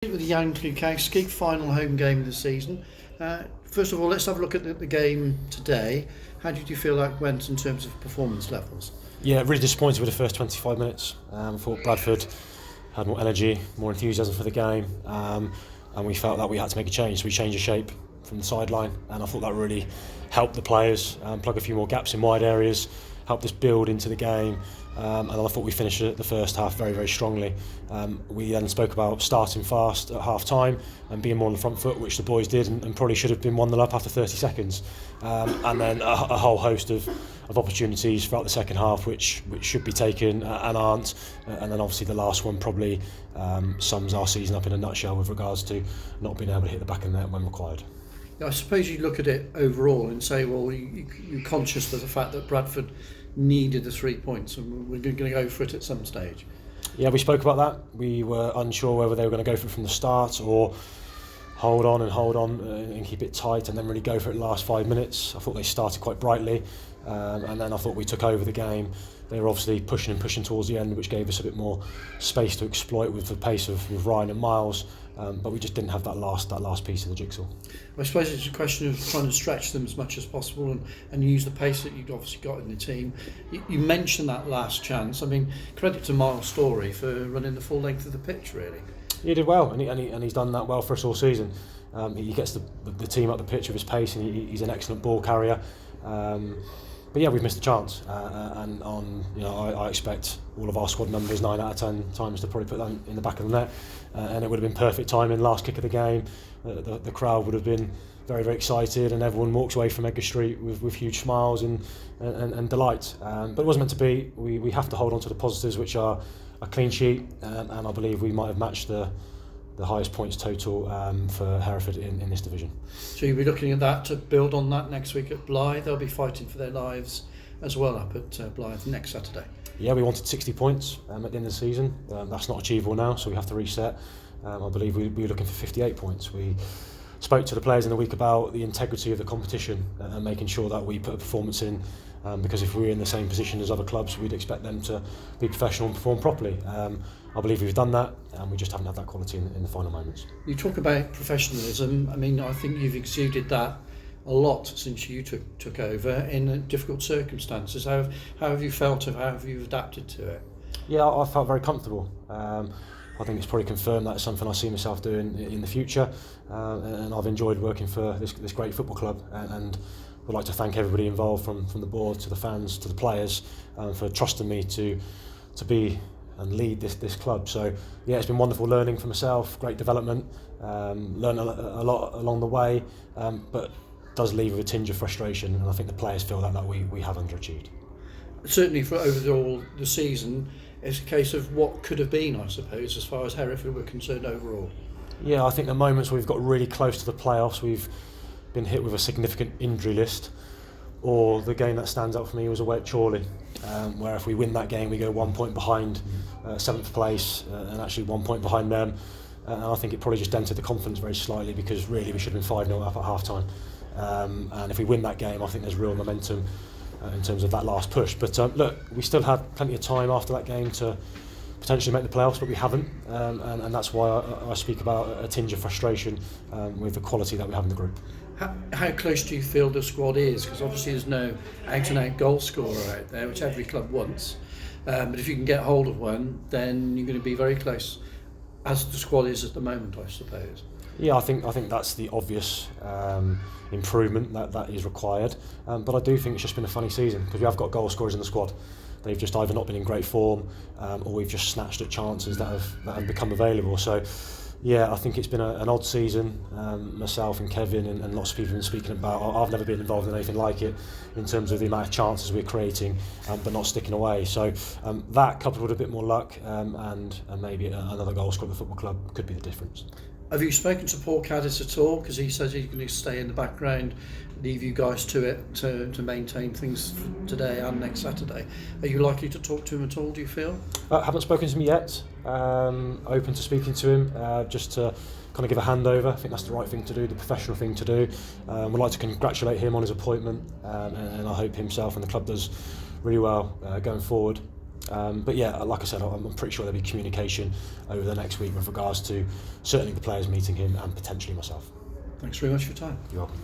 With Jan Klukowski, final home game of the season. First of all, let's have a look at the game today. How did you feel that went in terms of performance levels? Yeah, really disappointed with the first 25 minutes. I thought Bradford had more energy, more enthusiasm for the game, and we felt that we had to make a change. So we changed the shape from the sideline, and I thought that really helped the players plug a few more gaps in wide areas, helped us build into the game, and I thought we finished the first half very, very strongly. We then spoke about starting fast at half time and being more on the front foot, which the boys did, and probably should have been 1-0 up after 30 seconds. And then a whole host of opportunities throughout the second half which should be taken and aren't. And then obviously the last one probably sums our season up in a nutshell with regards to not being able to hit the back of the net when required. I suppose you look at it overall and say, well, you're conscious of the fact that Bradford needed the 3 points and we're going to go for it at some stage. Yeah, we spoke about that. We were unsure whether they were going to go for it from the start or hold on and keep it tight and then really go for it in the last 5 minutes. I thought they started quite brightly, and then I thought we took over the game. They were obviously pushing towards the end, which gave us a bit more space to exploit with the pace with Ryan and Miles, but we just didn't have that last piece of the jigsaw. I suppose it's a question of trying to stretch them as much as possible and use the pace that you've obviously got in the team. You mentioned that last chance. I mean, credit to Miles Story for running the full length of the pitch, really. He did well, and he's done that well for us all season. He gets the team up the pitch with his pace, and he's an excellent ball carrier. But yeah, we've missed a chance, and I expect all of our squad members 9 out of 10 times to probably put that in the back of the net, and it would have been perfect timing. Last kick of the game, the crowd would have been very, very excited, and everyone walks away from Edgar Street with huge smiles and delight. But it wasn't meant to be. We have to hold on to the positives, which are a clean sheet, and I believe we might have matched the highest points total for Hereford in this division. So you'll be looking at that to build on that next week at Blythe. They'll be fighting for their lives as well up at Blythe next Saturday. Yeah, we wanted 60 points at the end of the season. That's not achievable now, so we have to reset. I believe we were looking for 58 points. We spoke to the players in the week about the integrity of the competition and making sure that we put a performance in, because if we were in the same position as other clubs, we'd expect them to be professional and perform properly. I believe we've done that, and we just haven't had that quality in the final moments. You talk about professionalism. I mean, I think you've exuded that a lot since you took over in difficult circumstances. How have you felt of how have you adapted to it? Yeah, I felt very comfortable. I think it's probably confirmed that it's something I see myself doing in the future, and I've enjoyed working for this great football club, and would like to thank everybody involved, from the board to the fans to the players, for trusting me to be and lead this club. So yeah, it's been wonderful learning for myself, great development, learned a lot along the way, but does leave with a tinge of frustration, and I think the players feel that we have underachieved. Certainly for overall the season, it's a case of what could have been, I suppose, as far as Hereford were concerned overall. Yeah, I think the moments we've got really close to the playoffs, we've been hit with a significant injury list, or the game that stands out for me was away at Chorley, where if we win that game we go 1 point behind 7th place, and actually 1 point behind them, and I think it probably just dented the confidence very slightly, because really we should have been 5-0 up at half time, and if we win that game I think there's real momentum in terms of that last push. But look, we still had plenty of time after that game to potentially make the playoffs, but we haven't, and that's why I speak about a tinge of frustration with the quality that we have in the group. How close do you feel the squad is? Because obviously there's no out-and-out goal scorer out there, which every club wants. But if you can get hold of one, then you're going to be very close, as the squad is at the moment, I suppose. Yeah, I think that's the obvious improvement that is required. But I do think it's just been a funny season, because we have got goal scorers in the squad. They've just either not been in great form, or we've just snatched at chances that have become available. So yeah, I think it's been an odd season. Myself and Kevin and lots of people have been speaking about, I've never been involved in anything like it, in terms of the amount of chances we're creating, but not sticking away. So that, coupled with a bit more luck, and maybe another goal scorer at the football club, could be the difference. Have you spoken to Paul Caddis at all? Because he says he's going to stay in the background, leave you guys to it to maintain things today and next Saturday. Are you likely to talk to him at all, do you feel? I haven't spoken to him yet. Open to speaking to him, just to kind of give a handover. I think that's the right thing to do, the professional thing to do. We'd like to congratulate him on his appointment, and I hope himself and the club does really well going forward. But yeah, like I said, I'm pretty sure there'll be communication over the next week with regards to certainly the players meeting him and potentially myself. Thanks very much for your time. You're welcome.